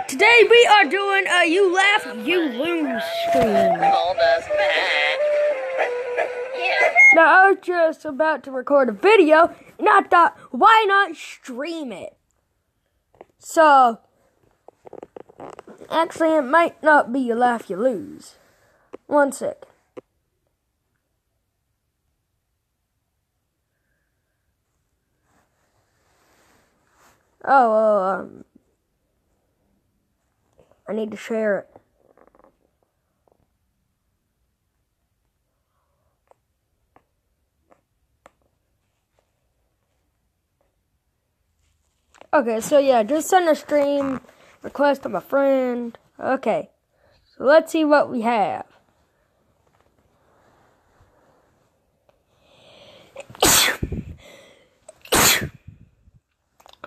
Today we are doing a You Laugh, You Lose stream. Now I was just about to record a video and I thought, why not stream it? So, actually it might not be You Laugh, You Lose. One sec. I need to share it. Okay, so yeah, just send a stream request to my friend. Okay, so let's see what we have.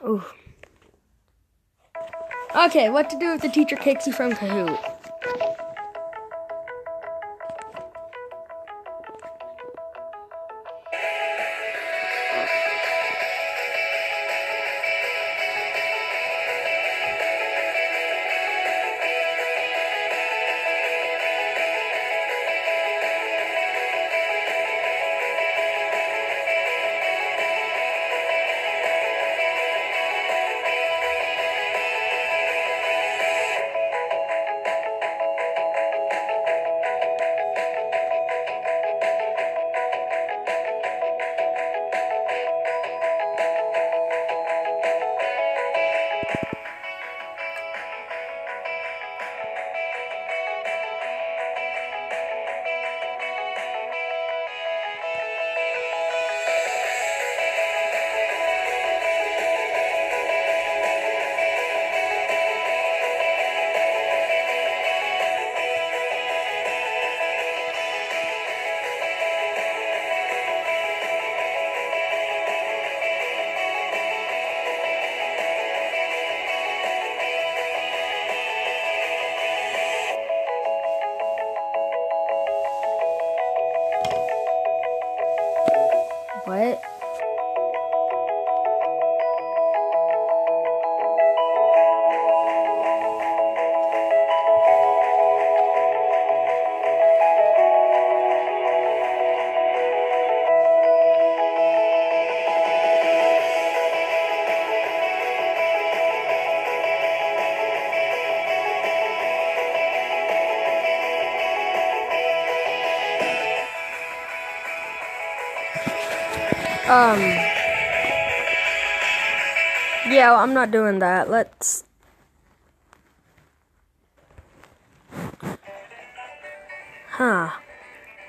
Ooh. Okay, what to do if the teacher kicks you from Kahoot? What? Yeah, I'm not doing that. Let's...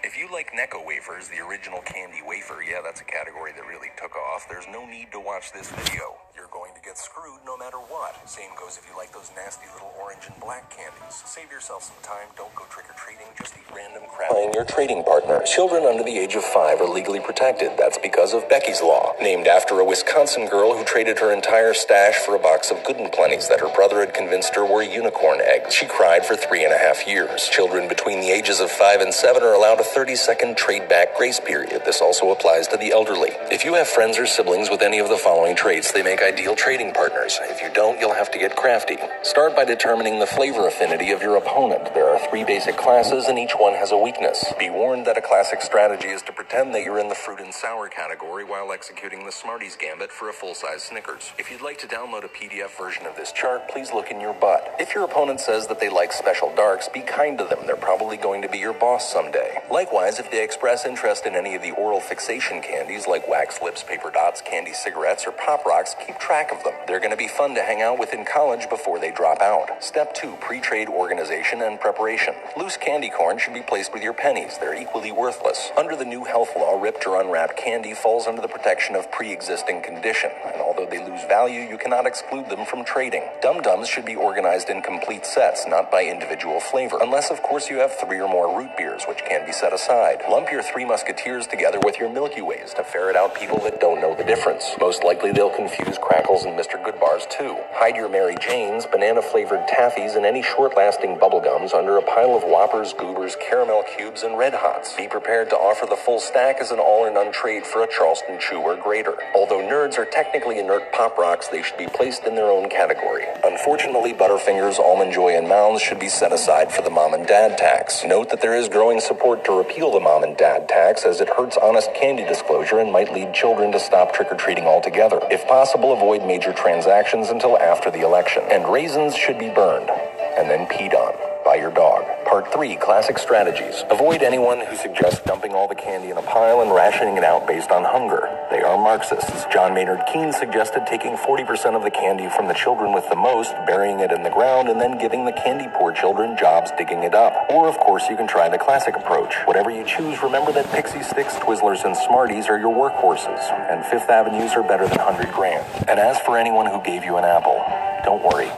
If you like Necco wafers, the original candy wafer, yeah, that's a category that really took off. There's no need to watch this video. You're going to get screwed no matter what. Same goes if you like those nasty little orange and black candies. Save yourself some time. Don't go trick-or-treating. Just eat random crap. Your trading partner. Children under the age of 5 are legally protected. That's because of Becky's Law. Named after a Wisconsin girl who traded her entire stash for a box of Good and Plenty's that her brother had convinced her were unicorn eggs. She cried for 3.5 years. Children between the ages of 5 and 7 are allowed a 30-second trade-back grace period. This also applies to the elderly. If you have friends or siblings with any of the following traits, they make ideal trading partners. If you don't, you'll have to get crafty. Start by determining the flavor affinity of your opponent. There are 3 basic classes, and each one has a weakness. Be warned that a classic strategy is to pretend that you're in the fruit and sour category while executing the Smarties gambit for a full-size Snickers. If you'd like to download a PDF version of this chart, please look in your butt. If your opponent says that they like special darks, be kind to them. They're probably going to be your boss someday. Likewise, if they express interest in any of the oral fixation candies like wax lips, paper dots, candy cigarettes, or pop rocks, keep track of them. They're going to be fun to hang out with in college before they drop out. Step 2, pre-trade organization and preparation. Loose candy corn should be placed with your pennies. They're equally worthless. Under the new health law, ripped or unwrapped candy falls under the protection of pre-existing condition, and although they lose value, you cannot exclude them from trading. Dum-Dums should be organized in complete sets, not by individual flavor, unless of course you have 3 or more root beers, which can be set aside. Lump your 3 Musketeers together with your Milky Ways to ferret out people that don't know the difference. Most likely they'll confuse Crackles and Mr. Goodbars too. Hide your Mary Janes, banana-flavored taffies, and any short-lasting bubblegums under a pile of Whoppers, Goobers, caramel cubes, and Red Hots. Be prepared to offer the full stack as an all-or-none trade for a Charleston chew or grater. Although nerds are technically inert Pop Rocks, they should be placed in their own category. Unfortunately, Butterfingers, Almond Joy, and Mounds should be set aside for the mom and dad tax. Note that there is growing support to repeal the mom and dad tax, as it hurts honest candy disclosure and might lead children to stop trick-or-treating altogether. If possible, avoid major transactions until after the election. And raisins should be burned and then peed on by your dog. Part 3, classic strategies. Avoid anyone who suggests dumping all the candy in a pile and rationing it out based on hunger. They are Marxists. John Maynard Keynes suggested taking 40% of the candy from the children with the most, burying it in the ground, and then giving the candy-poor children jobs digging it up. Or, of course, you can try the classic approach. Whatever you choose, remember that Pixie Sticks, Twizzlers, and Smarties are your workhorses, and Fifth Avenues are better than 100 grand. And as for anyone who gave you an apple, don't worry.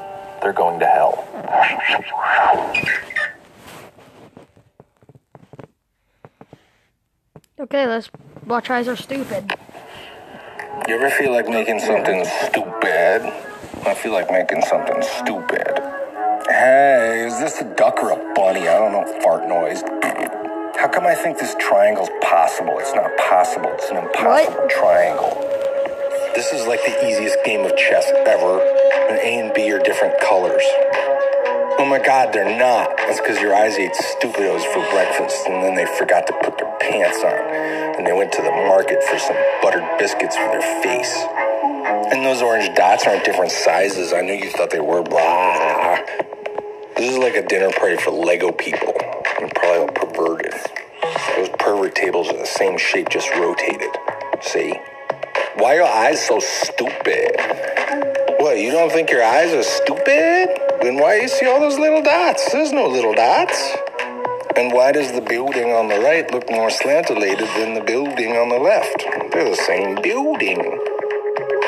They're going to hell. Okay, let's watch Eyes Are Stupid. You ever feel like making something stupid? I feel like making something stupid. Hey, is this a duck or a bunny? I don't know, fart noise. How come I think this triangle's possible? It's not possible. It's an impossible triangle. This is like the easiest game of chess ever. And A and B are different colors. Oh my God, they're not. That's because your eyes ate Stupidos for breakfast, and then they forgot to put their pants on. And they went to the market for some buttered biscuits for their face. And those orange dots aren't different sizes. I knew you thought they were. Blah. This is like a dinner party for Lego people. You're probably all perverted. Those pervert tables are the same shape, just rotated. See? Why are your eyes so stupid? What, you don't think your eyes are stupid? Then why do you see all those little dots? There's no little dots. And why does the building on the right look more slantilated than the building on the left? They're the same building.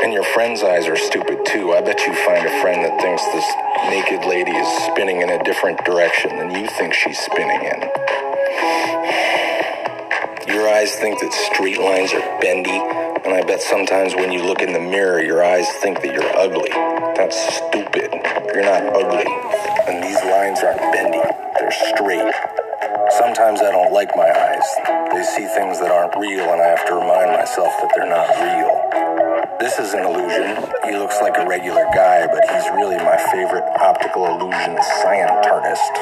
And your friend's eyes are stupid too. I bet you find a friend that thinks this naked lady is spinning in a different direction than you think she's spinning in. Your eyes think that straight lines are bendy, and I bet sometimes when you look in the mirror, your eyes think that you're ugly. That's stupid. You're not ugly. And these lines aren't bendy. They're straight. Sometimes I don't like my eyes. They see things that aren't real, and I have to remind myself that they're not real. This is an illusion. He looks like a regular guy, but he's really my favorite optical illusion scientist.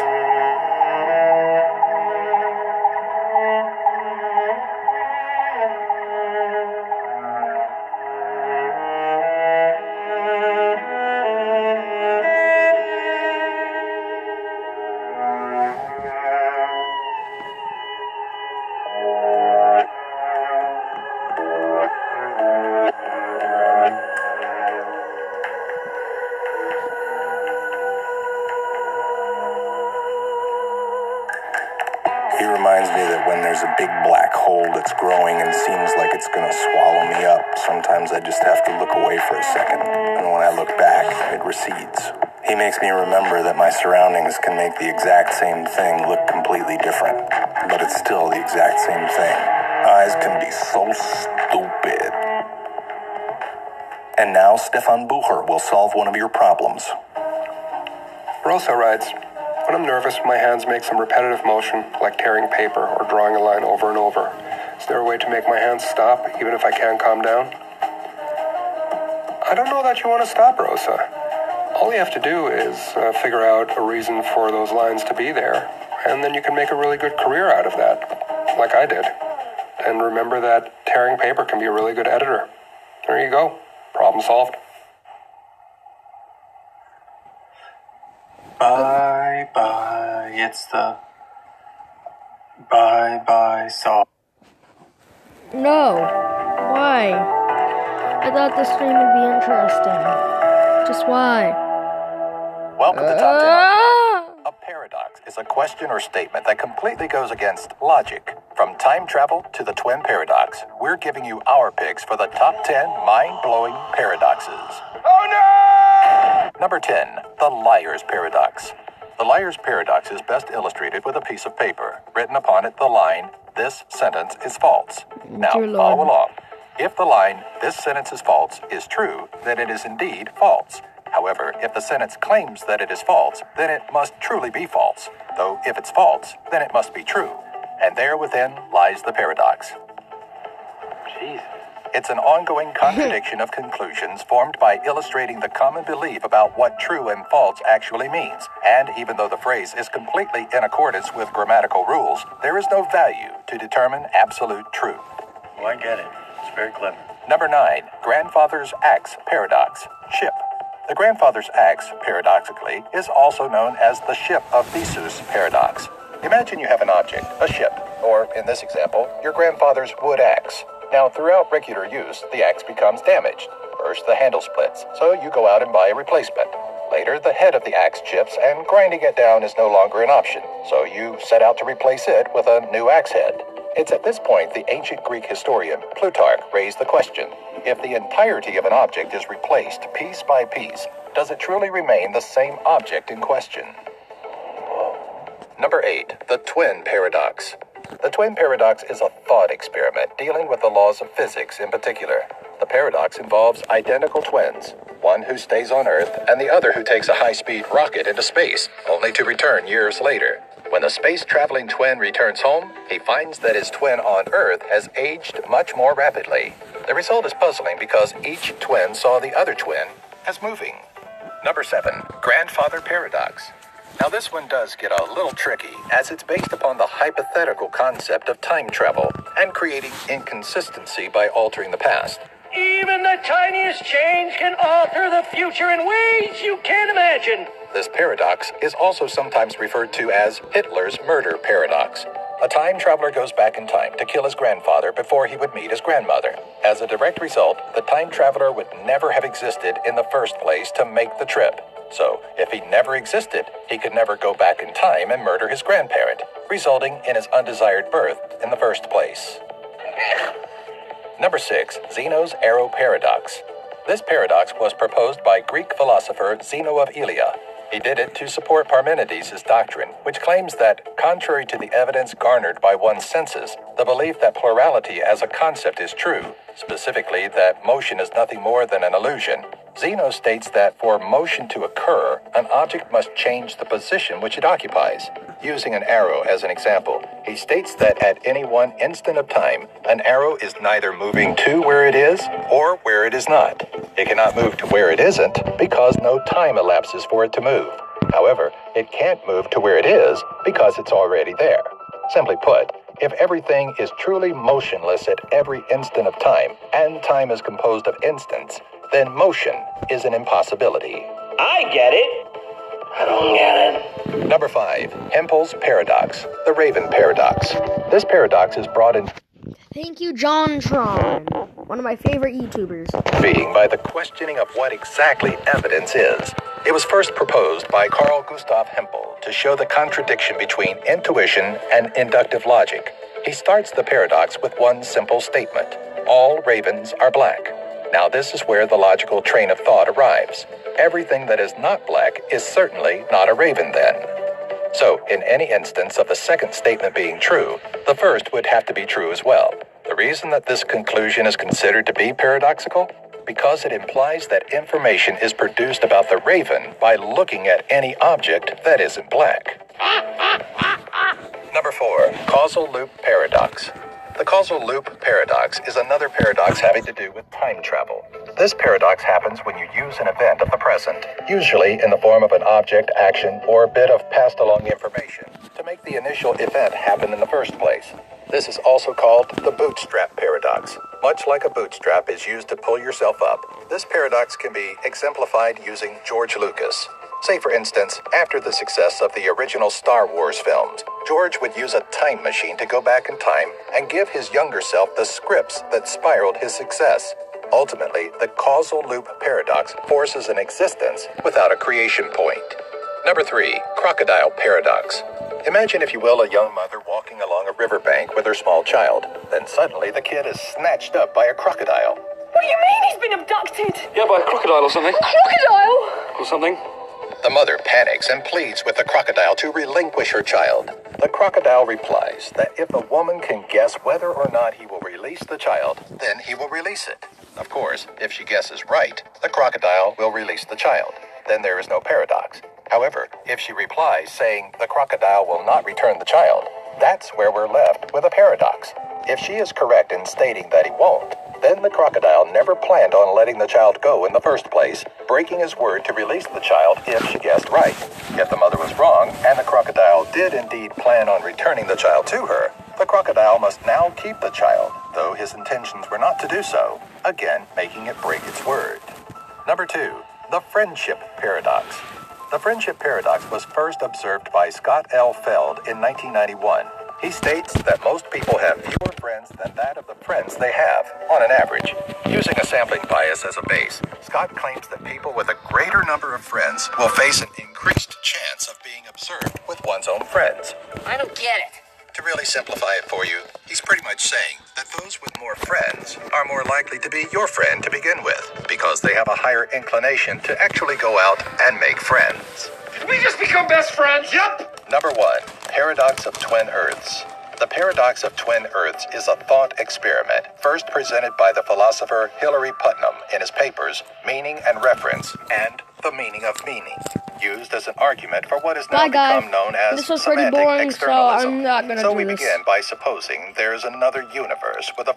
He reminds me that when there's a big black hole that's growing and seems like it's going to swallow me up, sometimes I just have to look away for a second, and when I look back, it recedes. He makes me remember that my surroundings can make the exact same thing look completely different, but it's still the exact same thing. Eyes can be so stupid. And now Stefan Bucher will solve one of your problems. Rosa writes, when I'm nervous, my hands make some repetitive motion, like tearing paper or drawing a line over and over. Is there a way to make my hands stop, even if I can't calm down? I don't know that you want to stop, Rosa. All you have to do is figure out a reason for those lines to be there, and then you can make a really good career out of that, like I did. And remember that tearing paper can be a really good editor. There you go. Problem solved. Bye-bye, it's the bye-bye song. No. Why? I thought this stream would be interesting. Just why? Welcome to Top 10. A paradox is a question or statement that completely goes against logic. From time travel to the twin paradox, we're giving you our picks for the top 10 mind-blowing paradoxes. Oh no! Number 10, the liar's paradox. The liar's paradox is best illustrated with a piece of paper. Written upon it the line, "This sentence is false." Now, Dear Lord. follow along. If the line, "This sentence is false," is true, then it is indeed false. However, if the sentence claims that it is false, then it must truly be false. Though if it's false, then it must be true. And there within lies the paradox. Jesus. It's an ongoing contradiction of conclusions formed by illustrating the common belief about what true and false actually means. And even though the phrase is completely in accordance with grammatical rules, there is no value to determine absolute truth. Oh, I get it. It's very clever. Number 9, grandfather's axe paradox, ship. The grandfather's axe, paradoxically, is also known as the ship of Theseus paradox. Imagine you have an object, a ship, or in this example, your grandfather's wood axe. Now, throughout regular use, the axe becomes damaged. First, the handle splits, so you go out and buy a replacement. Later, the head of the axe chips, and grinding it down is no longer an option, so you set out to replace it with a new axe head. It's at this point the ancient Greek historian Plutarch raised the question: if the entirety of an object is replaced piece by piece, does it truly remain the same object in question? Number 8, the twin paradox. The twin paradox is a thought experiment dealing with the laws of physics in particular. The paradox involves identical twins, one who stays on Earth and the other who takes a high-speed rocket into space, only to return years later. When the space-traveling twin returns home, he finds that his twin on Earth has aged much more rapidly. The result is puzzling because each twin saw the other twin as moving. Number 7, grandfather paradox. Now this one does get a little tricky, as it's based upon the hypothetical concept of time travel and creating inconsistency by altering the past. Even the tiniest change can alter the future in ways you can't imagine. This paradox is also sometimes referred to as Hitler's murder paradox. A time traveler goes back in time to kill his grandfather before he would meet his grandmother. As a direct result, the time traveler would never have existed in the first place to make the trip. So, if he never existed, he could never go back in time and murder his grandparent, resulting in his undesired birth in the first place. Number 6, Zeno's arrow paradox. This paradox was proposed by Greek philosopher Zeno of Elea. He did it to support Parmenides' doctrine, which claims that, contrary to the evidence garnered by one's senses, the belief that plurality as a concept is true, specifically that motion is nothing more than an illusion. Zeno states that for motion to occur, an object must change the position which it occupies. Using an arrow as an example, he states that at any one instant of time, an arrow is neither moving to where it is or where it is not. It cannot move to where it isn't because no time elapses for it to move. However, it can't move to where it is because it's already there. Simply put, if everything is truly motionless at every instant of time, and time is composed of instants, then motion is an impossibility. I get it. I don't get it. Number 5, Hempel's paradox, the Raven paradox. This paradox is brought in Thank you, John Tron, one of my favorite YouTubers. being by the questioning of what exactly evidence is. It was first proposed by Carl Gustav Hempel to show the contradiction between intuition and inductive logic. He starts the paradox with one simple statement: all ravens are black. Now this is where the logical train of thought arrives. Everything that is not black is certainly not a raven then. So, in any instance of the second statement being true, the first would have to be true as well. The reason that this conclusion is considered to be paradoxical? Because it implies that information is produced about the raven by looking at any object that isn't black. Number 4, causal loop paradox. The causal loop paradox is another paradox having to do with time travel. This paradox happens when you use an event of the present, usually in the form of an object, action, or a bit of passed-along information, to make the initial event happen in the first place. This is also called the bootstrap paradox. Much like a bootstrap is used to pull yourself up, this paradox can be exemplified using George Lucas. Say, for instance, after the success of the original Star Wars films, George would use a time machine to go back in time and give his younger self the scripts that spiraled his success. Ultimately, the causal loop paradox forces an existence without a creation point. Number 3, crocodile paradox. Imagine, if you will, a young mother walking along a riverbank with her small child. Then suddenly the kid is snatched up by a crocodile. What do you mean he's been abducted? Yeah, by a crocodile or something. Crocodile? Or something. The mother panics and pleads with the crocodile to relinquish her child. The crocodile replies that if a woman can guess whether or not he will release the child, then he will release it. Of course, if she guesses right, the crocodile will release the child. Then there is no paradox. However, if she replies saying the crocodile will not return the child, that's where we're left with a paradox. If she is correct in stating that he won't, then the crocodile never planned on letting the child go in the first place, breaking his word to release the child if she guessed right. If the mother was wrong, and the crocodile did indeed plan on returning the child to her, the crocodile must now keep the child, though his intentions were not to do so, again making it break its word. Number 2. The friendship paradox. The friendship paradox was first observed by Scott L. Feld in 1991. He states that most people have fewer friends than that of the friends they have, on an average. Using a sampling bias as a base, Scott claims that people with a greater number of friends will face an increased chance of being observed with one's own friends. I don't get it. To really simplify it for you, he's pretty much saying that those with more friends are more likely to be your friend to begin with, because they have a higher inclination to actually go out and make friends. Did we just become best friends? Yup. Number 1. Paradox of Twin Earths. The paradox of twin Earths is a thought experiment first presented by the philosopher Hilary Putnam in his papers Meaning and Reference and The Meaning of Meaning, used as an argument for what is now become known as this was pretty semantic boring, so externalism. I'm not going to So do we this. begin by supposing there is another universe with a